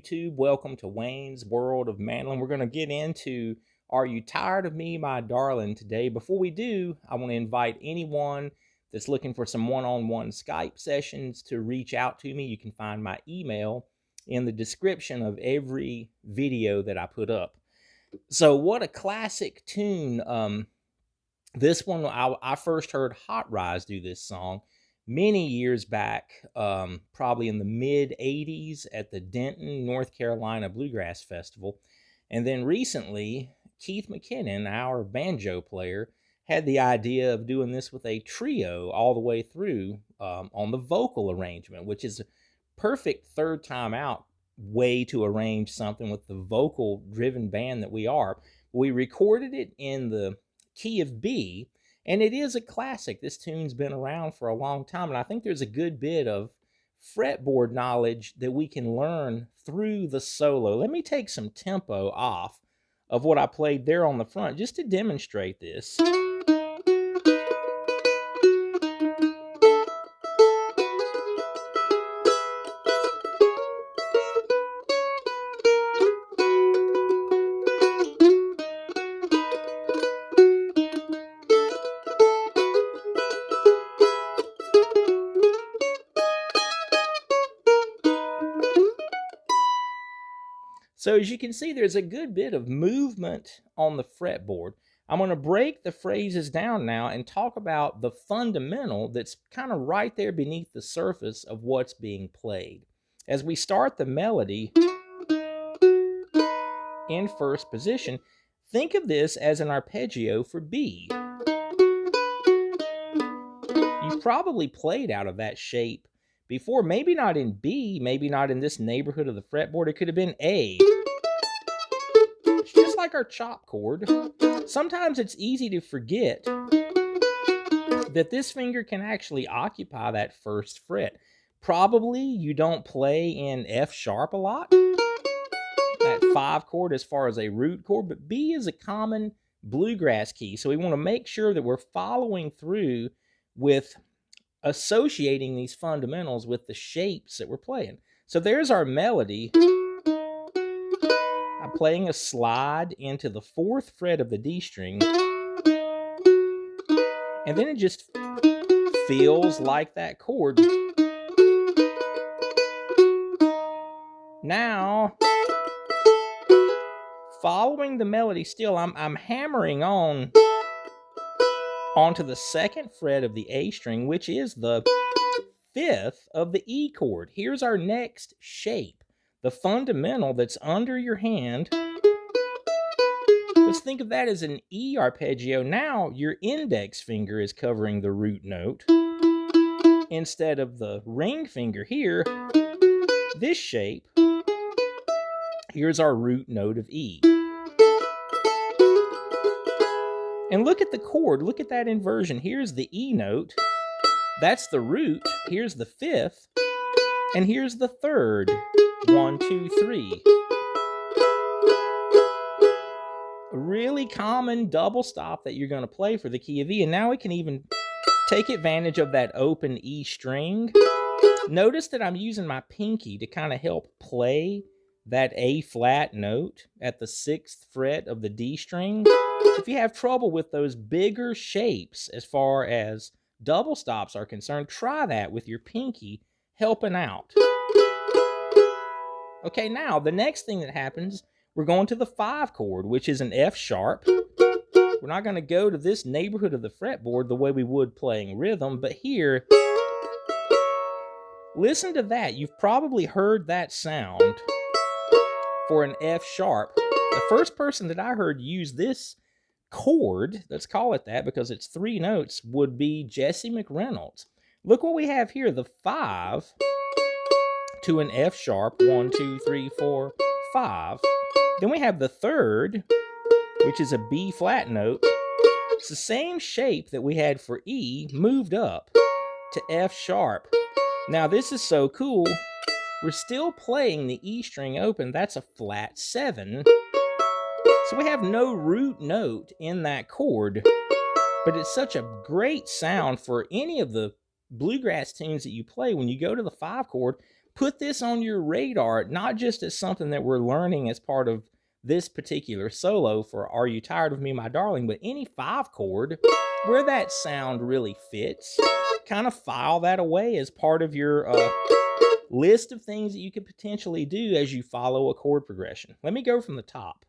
YouTube? Welcome to Wayne's World of Mandolin. We're going to get into Are You Tired of Me, My Darling today. Before we do, I want to invite anyone that's looking for some one-on-one Skype sessions to reach out to me. You can find my email in the description of every video that I put up. So what a classic tune. This one, I first heard Hot Rise do this song many years back, probably in the mid-'80s at the Denton, North Carolina Bluegrass Festival. And then recently, Keith McKinnon, our banjo player, had the idea of doing this with a trio all the way through on the vocal arrangement, which is a perfect third time out way to arrange something with the vocal-driven band that we are. We recorded it in the key of B, and it is a classic. This tune's been around for a long time, and I think there's a good bit of fretboard knowledge that we can learn through the solo. Let me take some tempo off of what I played there on the front just to demonstrate this. So as you can see, there's a good bit of movement on the fretboard. I'm going to break the phrases down now and talk about the fundamental that's kind of right there beneath the surface of what's being played. As we start the melody in first position, think of this as an arpeggio for B. You've probably played out of that shape before, maybe not in B, maybe not in this neighborhood of the fretboard. It could have been A. It's just like our chop chord. Sometimes it's easy to forget that this finger can actually occupy that first fret. Probably you don't play in F sharp a lot, that 5 chord as far as a root chord, but B is a common bluegrass key. So we want to make sure that we're following through with associating these fundamentals with the shapes that we're playing. So there's our melody. I'm playing a slide into the 4th fret of the D string, and then it just feels like that chord. Now, following the melody still, I'm hammering onto the 2nd fret of the A string, which is the 5th of the E chord. Here's our next shape, the fundamental that's under your hand. Let's think of that as an E arpeggio. Now your index finger is covering the root note instead of the ring finger here. This shape, here's our root note of E. And look at the chord, look at that inversion. Here's the E note, that's the root, here's the 5th, and here's the 3rd. 1, 2, 3. A really common double stop that you're going to play for the key of E. And now we can even take advantage of that open E string. Notice that I'm using my pinky to kind of help play that A flat note at the 6th fret of the D string. If you have trouble with those bigger shapes as far as double stops are concerned, try that with your pinky helping out. Okay, now the next thing that happens, we're going to the 5 chord, which is an F sharp. We're not going to go to this neighborhood of the fretboard the way we would playing rhythm, but here, listen to that. You've probably heard that sound for an F sharp. The first person that I heard use this chord, let's call it that because it's 3 notes, would be Jesse McReynolds. Look what we have here, the 5 to an F sharp, 1, 2, 3, 4, 5. Then we have the 3rd, which is a B flat note. It's the same shape that we had for E, moved up to F sharp. Now this is so cool. We're still playing the E string open. That's a flat 7. So we have no root note in that chord, but it's such a great sound for any of the bluegrass tunes that you play. When you go to the 5 chord, put this on your radar, not just as something that we're learning as part of this particular solo for Are You Tired of Me, My Darling, but any 5 chord where that sound really fits, kind of file that away as part of your list of things that you could potentially do as you follow a chord progression. Let me go from the top.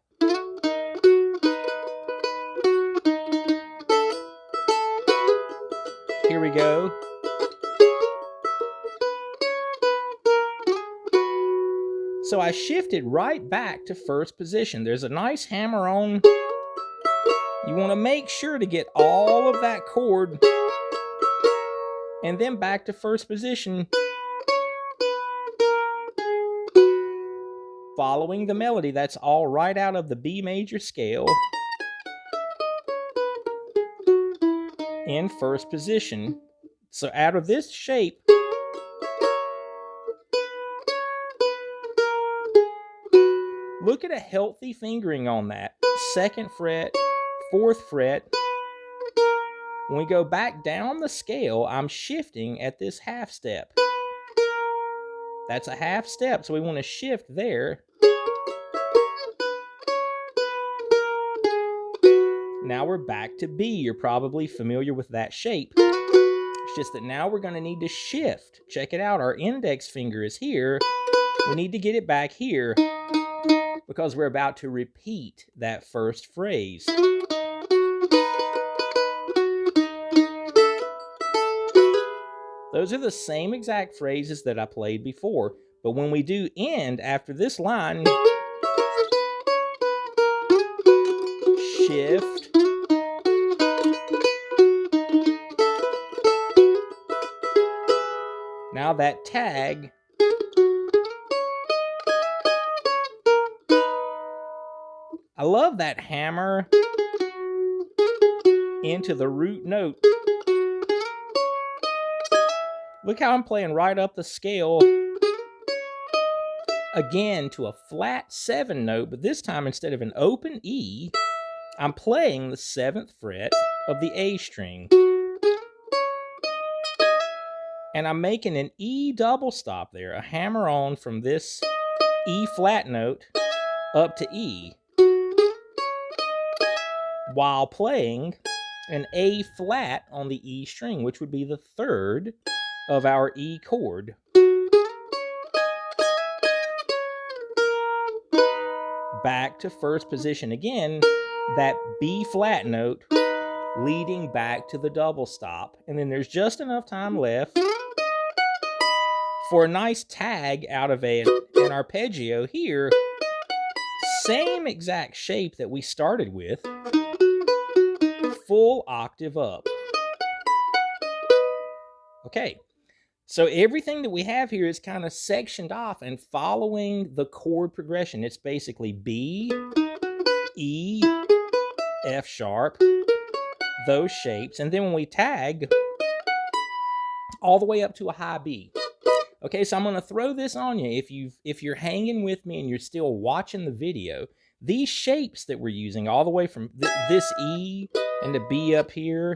Here we go. So I shifted right back to first position. There's a nice hammer on. You want to make sure to get all of that chord and then back to first position, following the melody. That's all right out of the B major scale in first position. So out of this shape, look at a healthy fingering on that. 2nd fret, 4th fret. When we go back down the scale, I'm shifting at this half step. That's a half step, so we want to shift there. Now we're back to B. You're probably familiar with that shape. It's just that now we're going to need to shift. Check it out. Our index finger is here. We need to get it back here because we're about to repeat that first phrase. Those are the same exact phrases that I played before, but when we do end after this line, shift, now that tag, I love that hammer into the root note. Look how I'm playing right up the scale again to a flat 7 note, but this time instead of an open E, I'm playing the 7th fret of the A string. And I'm making an E double stop there, a hammer on from this E flat note up to E, while playing an A flat on the E string, which would be the 3rd of our E chord. Back to first position again, that B flat note leading back to the double stop. And then there's just enough time left for a nice tag out of an arpeggio here. Same exact shape that we started with, full octave up. Okay. So everything that we have here is kind of sectioned off and following the chord progression. It's basically B, E, F sharp, those shapes. And then when we tag, all the way up to a high B. Okay, so I'm going to throw this on you. If you're hanging with me and you're still watching the video, these shapes that we're using all the way from this E and the B up here,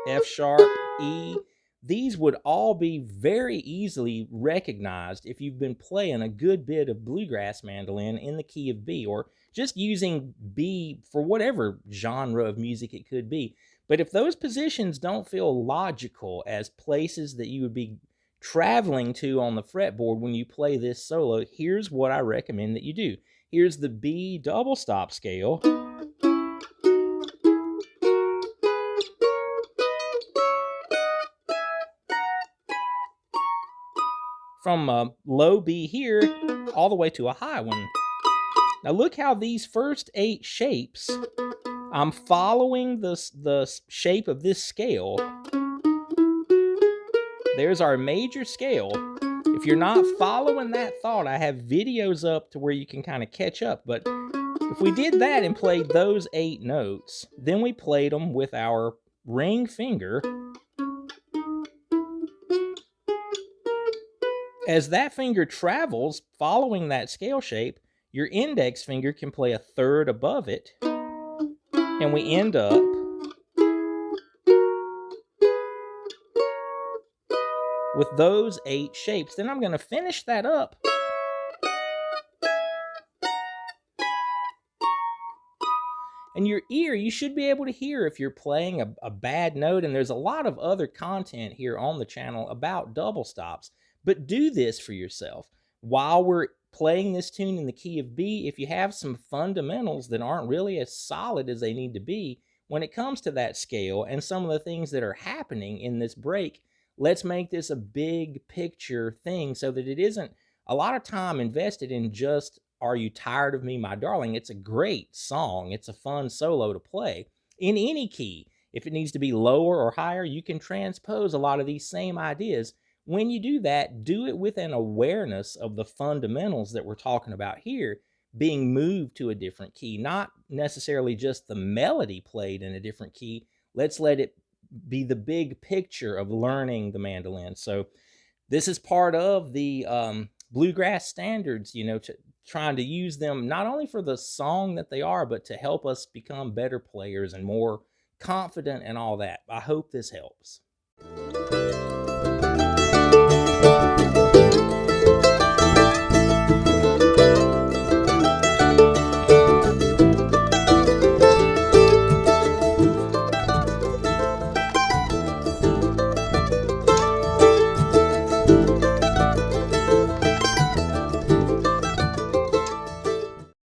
F sharp, E, these would all be very easily recognized if you've been playing a good bit of bluegrass mandolin in the key of B, or just using B for whatever genre of music it could be. But if those positions don't feel logical as places that you would be traveling to on the fretboard when you play this solo, here's what I recommend that you do. Here's the B double stop scale. From a low B here all the way to a high one. Now look how these first 8 shapes, I'm following the shape of this scale. There's our major scale. If you're not following that thought, I have videos up to where you can kind of catch up. But if we did that and played those 8 notes, then we played them with our ring finger. As that finger travels following that scale shape, your index finger can play a 3rd above it, and we end up with those 8 shapes. Then I'm going to finish that up and your ear, you should be able to hear if you're playing a bad note. And there's a lot of other content here on the channel about double stops, but do this for yourself. While we're playing this tune in the key of B, if you have some fundamentals that aren't really as solid as they need to be when it comes to that scale and some of the things that are happening in this break, let's make this a big picture thing so that it isn't a lot of time invested in just "Are You Tired of Me, My Darling?" It's a great song. It's a fun solo to play in any key. If it needs to be lower or higher, you can transpose a lot of these same ideas. When you do that, do it with an awareness of the fundamentals that we're talking about here being moved to a different key, not necessarily just the melody played in a different key. Let's let it be the big picture of learning the mandolin. So this is part of the bluegrass standards, trying to use them not only for the song that they are, but to help us become better players and more confident and all that. I hope this helps.